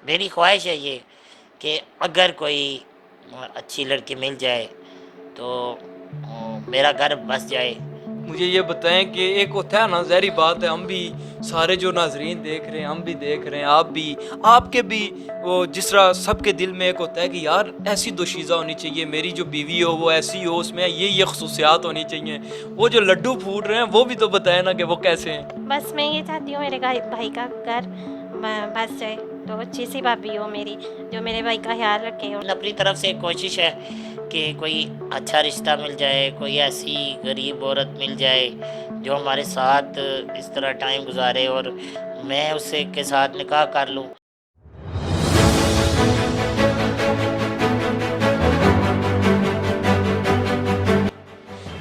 میری خواہش ہے یہ کہ اگر کوئی اچھی لڑکی مل جائے تو میرا گھر بس جائے۔ مجھے یہ بتائیں کہ ایک ہوتا ہے نا، ظاہری بات ہے، ہم بھی سارے جو ناظرین دیکھ رہے ہیں، ہم بھی دیکھ رہے ہیں، آپ کے بھی وہ جس طرح سب کے دل میں ایک ہوتا ہے کہ یار ایسی دوشیزہ ہونی چاہیے، میری جو بیوی ہو وہ ایسی ہو، اس میں یہ خصوصیات ہونی چاہیے۔ وہ جو لڈو پھوٹ رہے ہیں وہ بھی تو بتائیں نا کہ وہ کیسے ہیں۔ بس میں یہ چاہتی ہوں میرے بھائی کا گھر بس جائے، تو اچھی سی بھابھی ہو میری جو میرے بھائی کا خیال رکھے۔ اپنی طرف سے کوشش ہے کہ کوئی اچھا رشتہ مل جائے، کوئی ایسی غریب عورت مل جائے جو ہمارے ساتھ اس طرح ٹائم گزارے اور میں اس سے کے ساتھ نکاح کر لوں۔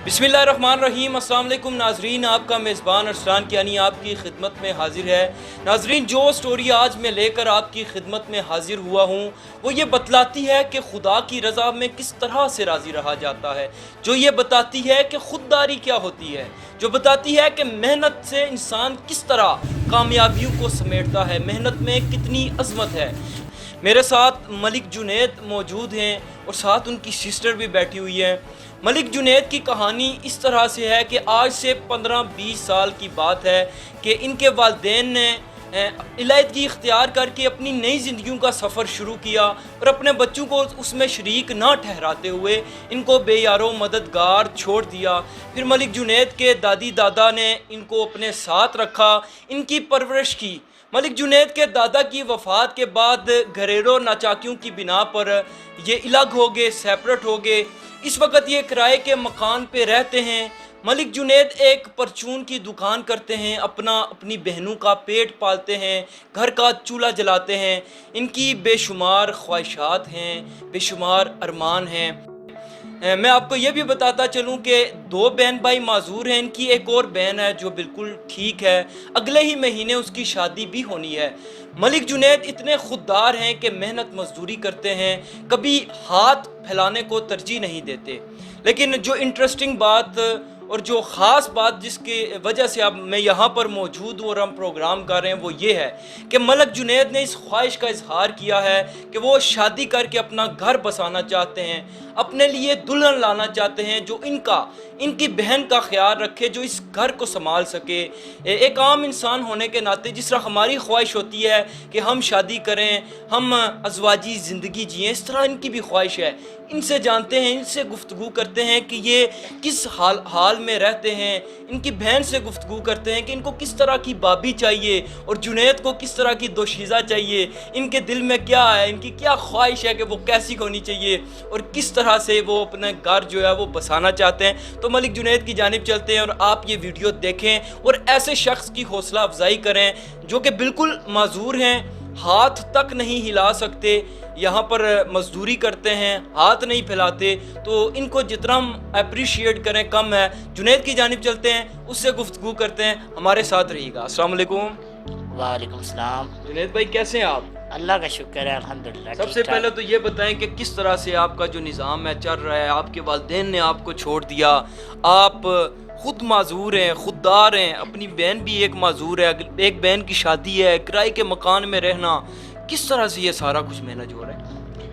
بسم اللہ الرحمن الرحیم۔ السلام علیکم ناظرین، آپ کا میزبان ارسلان کیانی آپ کی خدمت میں حاضر ہے۔ ناظرین، جو سٹوری آج میں لے کر آپ کی خدمت میں حاضر ہوا ہوں وہ یہ بتلاتی ہے کہ خدا کی رضا میں کس طرح سے راضی رہا جاتا ہے، جو یہ بتاتی ہے کہ خودداری کیا ہوتی ہے، جو بتاتی ہے کہ محنت سے انسان کس طرح کامیابیوں کو سمیٹتا ہے، محنت میں کتنی عظمت ہے۔ میرے ساتھ ملک جنید موجود ہیں اور ساتھ ان کی سسٹر بھی بیٹھی ہوئی ہے۔ ملک جنید کی کہانی اس طرح سے ہے کہ آج سے 15-20 سال کی بات ہے کہ ان کے والدین نے علیحدگی اختیار کر کے اپنی نئی زندگیوں کا سفر شروع کیا اور اپنے بچوں کو اس میں شریک نہ ٹھہراتے ہوئے ان کو بے یارو مددگار چھوڑ دیا۔ پھر ملک جنید کے دادی دادا نے ان کو اپنے ساتھ رکھا، ان کی پرورش کی۔ ملک جنید کے دادا کی وفات کے بعد گھریلو ناچاکیوں کی بنا پر یہ الگ ہو گئے، سیپریٹ ہو گئے۔ اس وقت یہ کرائے کے مکان پہ رہتے ہیں۔ ملک جنید ایک پرچون کی دکان کرتے ہیں، اپنی بہنوں کا پیٹ پالتے ہیں، گھر کا چولہا جلاتے ہیں۔ ان کی بے شمار خواہشات ہیں، بے شمار ارمان ہیں۔ میں آپ کو یہ بھی بتاتا چلوں کہ 2 بہن بھائی معذور ہیں، ان کی ایک اور بہن ہے جو بالکل ٹھیک ہے، اگلے ہی مہینے اس کی شادی بھی ہونی ہے۔ ملک جنید اتنے خوددار ہیں کہ محنت مزدوری کرتے ہیں، کبھی ہاتھ پھیلانے کو ترجیح نہیں دیتے۔ لیکن جو انٹرسٹنگ بات اور جو خاص بات جس کی وجہ سے اب میں یہاں پر موجود ہوں اور ہم پروگرام کر رہے ہیں وہ یہ ہے کہ ملک جنید نے اس خواہش کا اظہار کیا ہے کہ وہ شادی کر کے اپنا گھر بسانا چاہتے ہیں، اپنے لیے دلہن لانا چاہتے ہیں جو ان کی بہن کا خیال رکھے، جو اس گھر کو سنبھال سکے۔ ایک عام انسان ہونے کے ناطے جس طرح ہماری خواہش ہوتی ہے کہ ہم شادی کریں، ہم ازواجی زندگی جئیں، اس طرح ان کی بھی خواہش ہے۔ ان سے جانتے ہیں، ان سے گفتگو کرتے ہیں کہ یہ کس حال میں رہتے ہیں، ان کی بہن سے گفتگو کرتے ہیں کہ ان کو کس طرح کی بابی چاہیے اور جنید کو کس طرح کی دوشیزہ چاہیے، ان کے دل میں کیا ہے، ان کی کیا خواہش ہے کہ وہ کیسی ہونی چاہیے اور کس طرح سے وہ اپنا گھر جو ہے وہ بسانا چاہتے ہیں۔ تو ملک جنید کی جانب چلتے ہیں اور آپ یہ ویڈیو دیکھیں اور ایسے شخص کی حوصلہ افزائی کریں جو کہ بالکل معذور ہیں، ہاتھ تک نہیں ہلا سکتے، یہاں پر مزدوری کرتے ہیں، ہاتھ نہیں پھیلاتے، تو ان کو جتنا ہم اپریشیٹ کریں کم ہے۔ جنید کی جانب چلتے ہیں، اس سے گفتگو کرتے ہیں، ہمارے ساتھ رہیے گا۔ السلام علیکم وعلیکم السلام۔ جنید بھائی، کیسے ہیں آپ؟ اللہ کا شکر ہے، الحمدللہ سب سے پہلے تو یہ بتائیں کہ کس طرح سے آپ کا جو نظام ہے چل رہا ہے، آپ کے والدین نے آپ کو چھوڑ دیا، آپ خود معذور ہیں، خوددار ہیں، اپنی بہن بھی ایک معذور ہے، ایک بہن کی شادی ہے، کرائے کے مکان میں رہنا، کس طرح سے یہ سارا کچھ مینج ہو رہا ہے؟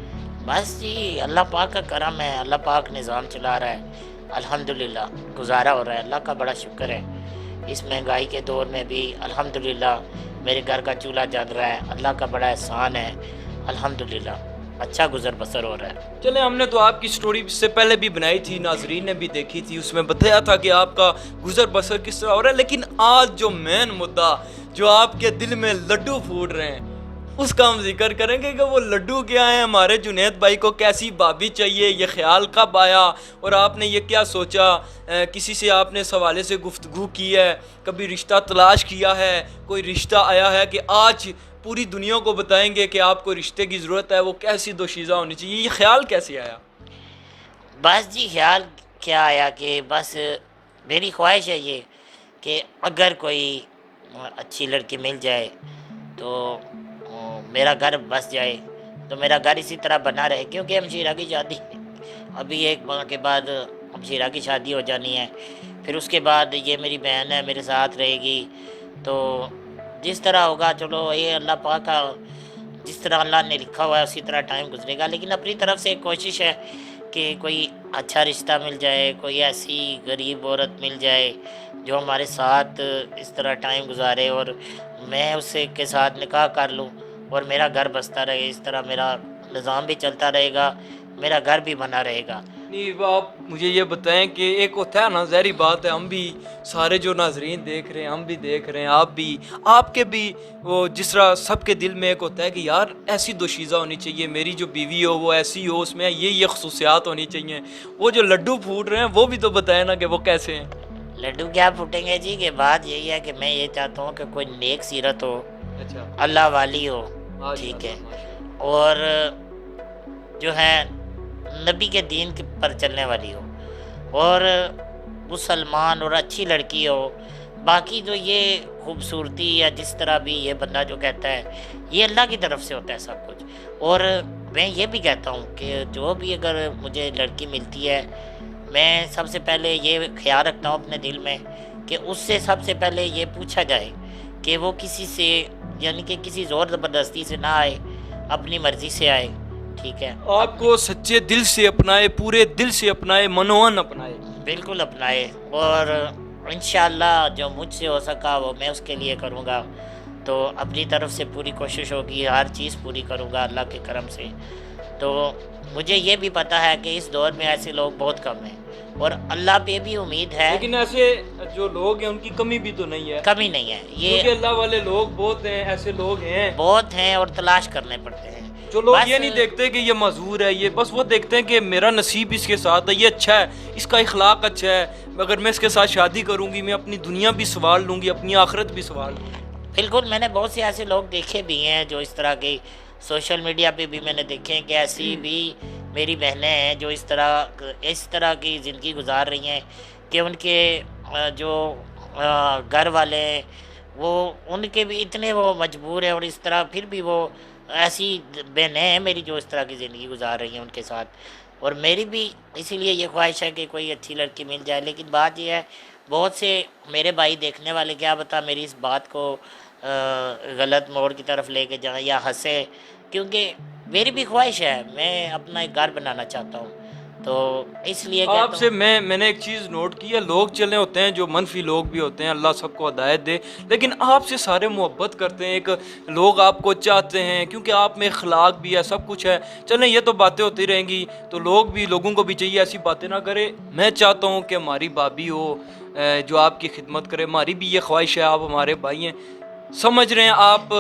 بس جی اللہ پاک کا کرم ہے، اللہ پاک نظام چلا رہا ہے، الحمدللہ گزارا ہو رہا ہے، اللہ کا بڑا شکر ہے۔ اس مہنگائی کے دور میں بھی الحمدللہ میرے گھر کا چولہا جل رہا ہے، اللہ کا بڑا احسان ہے، الحمدللہ اچھا گزر بسر ہو رہا ہے۔ چلیں، ہم نے تو آپ کی سٹوری سے پہلے بھی بنائی تھی، ناظرین نے بھی دیکھی تھی، اس میں بتایا تھا کہ آپ کا گزر بسر کس طرح ہو رہا ہے، لیکن آج جو مین مدعا جو آپ کے دل میں لڈو پھوٹ رہے ہیں اس کا ہم ذکر کریں گے کہ وہ لڈو کیا ہیں، ہمارے جنید بھائی کو کیسی بابی چاہیے، یہ خیال کب آیا اور آپ نے یہ کیا سوچا، کسی سے آپ نے اس حوالے سے گفتگو کی ہے، کبھی رشتہ تلاش کیا ہے، کوئی رشتہ آیا ہے کہ آج پوری دنیا کو بتائیں گے کہ آپ کو رشتے کی ضرورت ہے، وہ کیسی دوشیزہ ہونی چاہیے، یہ خیال کیسے آیا؟ بس جی خیال کیا آیا کہ بس میری خواہش ہے یہ کہ اگر کوئی اچھی لڑکی مل جائے تو میرا گھر بس جائے، تو میرا گھر اسی طرح بنا رہے، کیونکہ ہمشیرہ کی شادی ابھی ایک ماہ کے بعد ہمشیرہ کی شادی ہو جانی ہے، پھر اس کے بعد یہ میری بہن ہے میرے ساتھ رہے گی، تو جس طرح ہوگا چلو یہ اللہ پاک کا جس طرح اللہ نے لکھا ہوا ہے اسی طرح ٹائم گزرے گا، لیکن اپنی طرف سے کوشش ہے کہ کوئی اچھا رشتہ مل جائے، کوئی ایسی غریب عورت مل جائے جو ہمارے ساتھ اس طرح ٹائم گزارے، اور میں اس سے کے ساتھ نکاح کر لوں اور میرا گھر بستا رہے، اس طرح میرا نظام بھی چلتا رہے گا، میرا گھر بھی بنا رہے گا۔ نہیں، آپ مجھے یہ بتائیں کہ ایک ہوتا ہے نا، ظاہری بات ہے، ہم بھی سارے جو ناظرین دیکھ رہے ہیں، ہم بھی دیکھ رہے ہیں، آپ کے بھی وہ جس طرح سب کے دل میں ایک ہوتا ہے کہ یار ایسی دوشیزہ ہونی چاہیے، میری جو بیوی ہو وہ ایسی ہو، اس میں یہ خصوصیات ہونی چاہیے۔ وہ جو لڈو پھوٹ رہے ہیں وہ بھی تو بتائیں نا کہ وہ کیسے ہیں۔ لڈو کیا پھوٹیں گے جی، کہ بات یہی ہے کہ میں یہ چاہتا ہوں کہ کوئی نیک سیرت ہو، اچھا، اللہ والی ہو، ٹھیک ہے، اور جو ہے نبی کے دین پر چلنے والی ہو، اور مسلمان اور اچھی لڑکی ہو۔ باقی جو یہ خوبصورتی یا جس طرح بھی یہ بندہ جو کہتا ہے، یہ اللہ کی طرف سے ہوتا ہے سب کچھ۔ اور میں یہ بھی کہتا ہوں کہ جو بھی اگر مجھے لڑکی ملتی ہے، میں سب سے پہلے یہ خیال رکھتا ہوں اپنے دل میں کہ اس سے سب سے پہلے یہ پوچھا جائے کہ وہ کسی سے، یعنی کہ کسی زور زبردستی سے نہ آئے، اپنی مرضی سے آئے، ٹھیک ہے، آپ کو سچے دل سے اپنائے، پورے دل سے اپنائے، منوان اپنائے۔ بالکل اپنائے، اور انشاءاللہ جو مجھ سے ہو سکا وہ میں اس کے لیے کروں گا، تو اپنی طرف سے پوری کوشش ہوگی، ہر چیز پوری کروں گا اللہ کے کرم سے۔ تو مجھے یہ بھی پتہ ہے کہ اس دور میں ایسے لوگ بہت کم ہیں، اور اللہ پہ بھی امید ہے، لیکن ایسے جو لوگ ہیں ان کی کمی بھی تو نہیں ہے، کمی نہیں ہے، کیونکہ یہ اللہ والے لوگ بہت ہیں، ایسے لوگ ہیں بہت ہیں اور تلاش کرنے پڑتے ہیں۔ جو لوگ بس یہ نہیں دیکھتے کہ یہ معذور ہے، یہ بس وہ دیکھتے ہیں کہ میرا نصیب اس کے ساتھ ہے، یہ اچھا ہے، اس کا اخلاق اچھا ہے، اگر میں اس کے ساتھ شادی کروں گی میں اپنی دنیا بھی سنوار لوں گی، اپنی آخرت بھی سنوار لوں گی۔ بالکل، میں نے بہت سے ایسے لوگ دیکھے بھی ہیں جو اس طرح کے، سوشل میڈیا پہ بھی میں نے دیکھے ہیں کہ ایسی بھی میری بہنیں ہیں جو اس طرح کی زندگی گزار رہی ہیں کہ ان کے جو گھر والے ہیں وہ ان کے بھی اتنے وہ مجبور ہیں، اور اس طرح پھر بھی وہ ایسی بہنیں ہیں میری جو اس طرح کی زندگی گزار رہی ہیں ان کے ساتھ، اور میری بھی اسی لیے یہ خواہش ہے کہ کوئی اچھی لڑکی مل جائے۔ لیکن بات یہ ہے، بہت سے میرے بھائی دیکھنے والے کیا بتا میری اس بات کو غلط موڑ کی طرف لے کے جائیں یا ہنسے، کیونکہ میری بھی خواہش ہے، میں اپنا ایک گھر بنانا چاہتا ہوں، تو اس لیے آپ کہتا سے ہوں۔ میں نے ایک چیز نوٹ کی ہے، لوگ چلے ہوتے ہیں جو منفی لوگ بھی ہوتے ہیں، اللہ سب کو ہدایت دے، لیکن آپ سے سارے محبت کرتے ہیں، ایک لوگ آپ کو چاہتے ہیں کیونکہ آپ میں اخلاق بھی ہے، سب کچھ ہے۔ چلیں یہ تو باتیں ہوتی رہیں گی، تو لوگوں کو بھی چاہیے ایسی باتیں نہ کرے۔ میں چاہتا ہوں کہ ہماری بھابھی ہو جو آپ کی خدمت کرے، ہماری بھی یہ خواہش ہے، آپ ہمارے بھائی ہیں، سمجھ رہے ہیں، آپ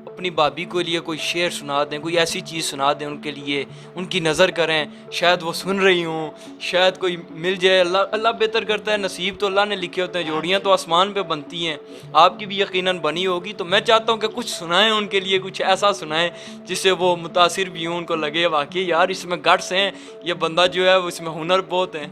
اپنی بھابھی کے لیے کوئی شعر سنا دیں، کوئی ایسی چیز سنا دیں ان کے لیے، ان کی نظر کریں، شاید وہ سن رہی ہوں، شاید کوئی مل جائے۔ اللہ بہتر کرتا ہے، نصیب تو اللہ نے لکھے ہوتے ہیں، جوڑیاں تو آسمان پہ بنتی ہیں، آپ کی بھی یقیناً بنی ہوگی، تو میں چاہتا ہوں کہ کچھ سنائیں ان کے لیے، کچھ ایسا سنائیں جس سے وہ متاثر بھی ہوں، ان کو لگے واقعی یار اس میں گٹس ہیں، یہ بندہ جو ہے اس میں ہنر بہت ہیں۔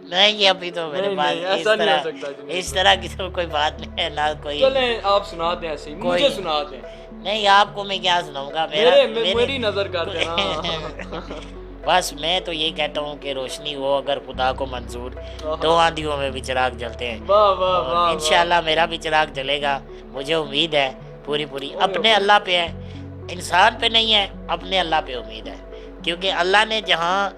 نہیں، ابھی تو میرے پاس نہیں، ایسا نہیں ہو سکتا جنید اس طرح کی تو کوئی بات نہیں ہے، نہ کوئی، چلیں آپ سنا دیں، ایسے ہی مجھے سنا دیں، نہیں، آپ کو میں کیا سناؤں گا، میری نظر کر دینا۔ بس میں تو یہی کہتا ہوں کہ روشنی ہو اگر خدا کو منظور، تو آندھیوں میں بھی چراغ جلتے ہیں، واہ واہ اور واہ، انشاءاللہ میرا بھی چراغ جلے گا، مجھے امید ہے پوری اپنے اللہ پہ ہے، انسان پہ نہیں ہے، اپنے اللہ پہ امید ہے، کیونکہ اللہ نے جہاں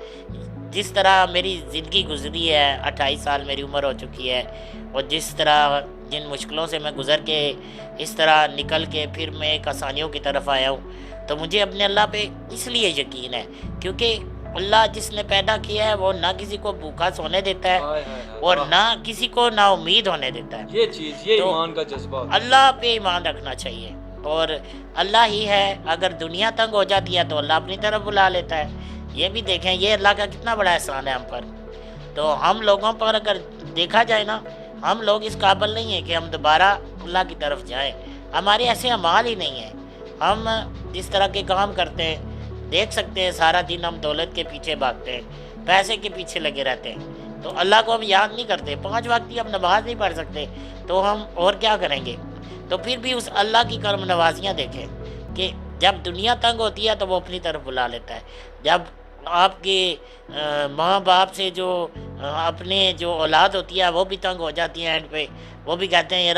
جس طرح میری زندگی گزری ہے، 28 سال میری عمر ہو چکی ہے، اور جس طرح جن مشکلوں سے میں گزر کے اس طرح نکل کے پھر میں ایک آسانیوں کی طرف آیا ہوں، تو مجھے اپنے اللہ پہ اس لیے یقین ہے کیونکہ اللہ جس نے پیدا کیا ہے وہ نہ کسی کو بھوکا سونے دیتا ہے اور نہ کسی کو نا امید ہونے دیتا ہے۔ یہ چیز، یہ تو ایمان کا جذبہ، اللہ پہ ایمان رکھنا چاہیے، اور اللہ ہی ہے، اگر دنیا تنگ ہو جاتی ہے تو اللہ اپنی طرف بلا لیتا ہے۔ یہ بھی دیکھیں، یہ اللہ کا کتنا بڑا احسان ہے ہم پر۔ تو ہم لوگوں پر اگر دیکھا جائے نا، ہم لوگ اس قابل نہیں ہیں کہ ہم دوبارہ اللہ کی طرف جائیں، ہمارے ایسے اعمال ہی نہیں ہیں۔ ہم جس طرح کے کام کرتے ہیں، دیکھ سکتے ہیں سارا دن ہم دولت کے پیچھے بھاگتے ہیں، پیسے کے پیچھے لگے رہتے ہیں، تو اللہ کو ہم یاد نہیں کرتے، 5 وقت کی ہم نماز نہیں پڑھ سکتے، تو ہم اور کیا کریں گے؟ تو پھر بھی اس اللہ کی کرم نوازیاں دیکھیں کہ جب دنیا تنگ ہوتی ہے تو وہ اپنی طرف بلا لیتا ہے، جب آپ کے ماں باپ سے جو اپنے جو اولاد ہوتی ہے وہ بھی تنگ ہو جاتی ہیں، اینڈ پہ وہ بھی کہتے ہیں یار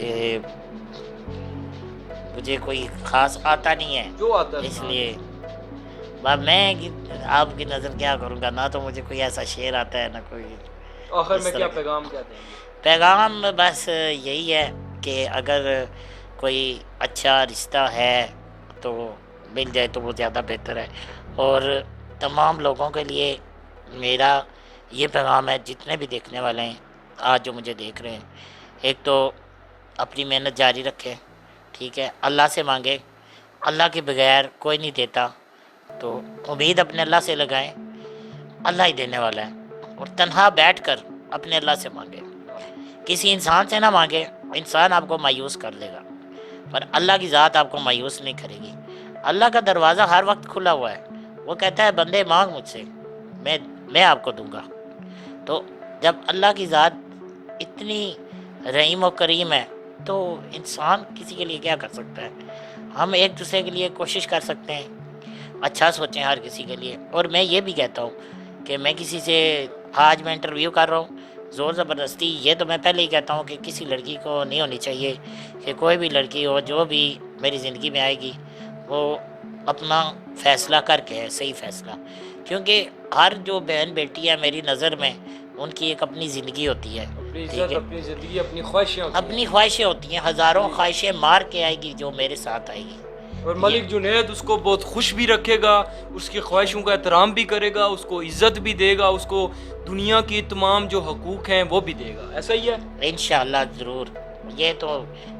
کہ مجھے کوئی خاص آتا نہیں ہے، جو آتا ہے اس لیے میں آپ کی نظر کیا کروں گا، نہ تو مجھے کوئی ایسا شعر آتا ہے نہ کوئی آخر اس میں طرح کیا کا۔ پیغام کیا دیں گے؟ پیغام بس یہی ہے کہ اگر کوئی اچھا رشتہ ہے تو مل جائے تو وہ زیادہ بہتر ہے، اور تمام لوگوں کے لیے میرا یہ پیغام ہے جتنے بھی دیکھنے والے ہیں آج جو مجھے دیکھ رہے ہیں، ایک تو اپنی محنت جاری رکھیں، ٹھیک ہے، اللہ سے مانگے، اللہ کے بغیر کوئی نہیں دیتا، تو امید اپنے اللہ سے لگائیں، اللہ ہی دینے والا ہے، اور تنہا بیٹھ کر اپنے اللہ سے مانگے، کسی انسان سے نہ مانگے، انسان آپ کو مایوس کر دے گا پر اللہ کی ذات آپ کو مایوس نہیں کرے گی۔ اللہ کا دروازہ ہر وقت کھلا ہوا ہے، وہ کہتا ہے بندے مانگ مجھ سے، میں آپ کو دوں گا۔ تو جب اللہ کی ذات اتنی رحیم و کریم ہے تو انسان کسی کے لیے کیا کر سکتا ہے؟ ہم ایک دوسرے کے لیے کوشش کر سکتے ہیں، اچھا سوچیں ہر کسی کے لیے۔ اور میں یہ بھی کہتا ہوں کہ میں کسی سے آج میں انٹرویو کر رہا ہوں زور زبردستی، یہ تو میں پہلے ہی کہتا ہوں کہ کسی لڑکی کو نہیں ہونی چاہیے کہ کوئی بھی لڑکی ہو جو بھی میری زندگی میں آئے گی وہ اپنا فیصلہ کر کے ہے، صحیح فیصلہ، کیونکہ ہر جو بہن بیٹی ہے میری نظر میں ان کی ایک اپنی زندگی ہوتی ہے، اپنی ٹھیک عزت، ہے، اپنی زندگی، اپنی خواہشیں ہوتی ہیں۔ اپنی خواہشیں ہوتی ہیں، ہزاروں خواہشیں مار کے آئے گی جو میرے ساتھ آئے گی۔ اور ملک جنید اس کو بہت خوش بھی رکھے گا، اس کی خواہشوں کا احترام بھی کرے گا، اس کو عزت بھی دے گا، اس کو دنیا کی تمام جو حقوق ہیں وہ بھی دے گا، ایسا ہی ہے؟ انشاءاللہ ضرور،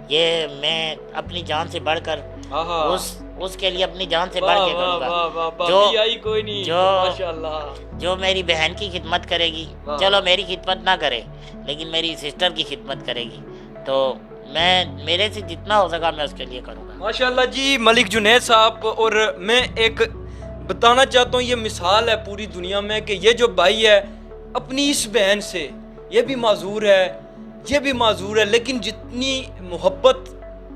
یہ میں اپنی جان سے بڑھ کر آہا، اس کے لیے اپنی جان سے بڑھ واہ کے واہ کروں گا، واہ واہ، جو باقی آئی کوئی نہیں، جو- ماشاءاللہ۔ جو میری بہن کی خدمت کرے گی، واہ۔ چلو میری خدمت نہ کرے لیکن میری سسٹر کی خدمت کرے گی تو میرے سے جتنا ہو سکا میں اس کے لیے کروں گا۔ ماشاءاللہ جی، ملک جنید صاحب، اور میں ایک بتانا چاہتا ہوں، یہ مثال ہے پوری دنیا میں کہ یہ جو بھائی ہے اپنی اس بہن سے، یہ بھی معذور ہے، یہ بھی معذور ہے، لیکن جتنی محبت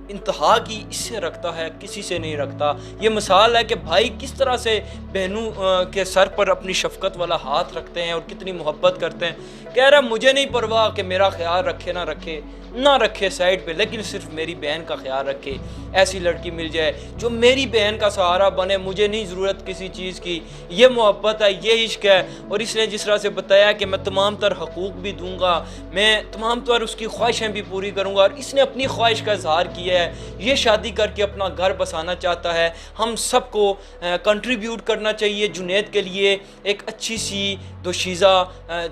انتہا کی اس سے رکھتا ہے کسی سے نہیں رکھتا۔ یہ مثال ہے کہ بھائی کس طرح سے بہنوں کے سر پر اپنی شفقت والا ہاتھ رکھتے ہیں اور کتنی محبت کرتے ہیں۔ کہہ رہا مجھے نہیں پرواہ کہ میرا خیال رکھے نہ رکھے سائڈ پہ، لیکن صرف میری بہن کا خیال رکھے، ایسی لڑکی مل جائے جو میری بہن کا سہارا بنے، مجھے نہیں ضرورت کسی چیز کی۔ یہ محبت ہے، یہ عشق ہے۔ اور اس نے جس طرح سے بتایا کہ میں تمام تر حقوق بھی دوں گا، میں تمام تر اس کی خواہشیں بھی پوری کروں گا، اور اس نے اپنی خواہش کا اظہار کیا ہے، یہ شادی کر کے اپنا گھر بسانا چاہتا ہے۔ ہم سب کو کنٹریبیوٹ کرنا چاہیے جنید کے لیے، ایک اچھی سی دوشیزہ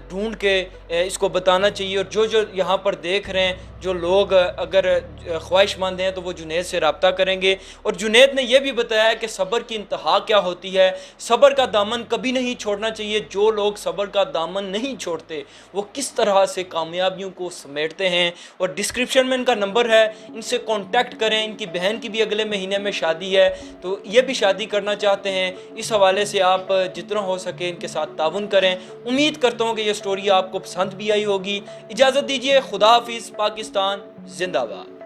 ڈھونڈ کے اس کو بتانا چاہیے۔ اور جو یہاں پر دیکھ رہے ہیں، جو لوگ اگر خواہش مند ہیں تو وہ جنید سے رابطہ کریں گے۔ اور جنید نے یہ بھی بتایا کہ صبر کی انتہا کیا ہوتی ہے، صبر کا دامن کبھی نہیں چھوڑنا چاہیے۔ جو لوگ صبر کا دامن نہیں چھوڑتے وہ کس طرح سے کامیابیوں کو سمیٹتے ہیں۔ اور ڈسکرپشن میں ان کا نمبر ہے، ان سے کانٹیکٹ کریں۔ ان کی بہن کی بھی اگلے مہینے میں شادی ہے، تو یہ بھی شادی کرنا چاہتے ہیں۔ اس حوالے سے آپ جتنا ہو سکے ان کے ساتھ تعاون کریں۔ امید کرتا ہوں کہ یہ سٹوری آپ کو پسند بھی آئی ہوگی۔ اجازت دیجیے، خدا حافظ، پاکستان زندہ باد۔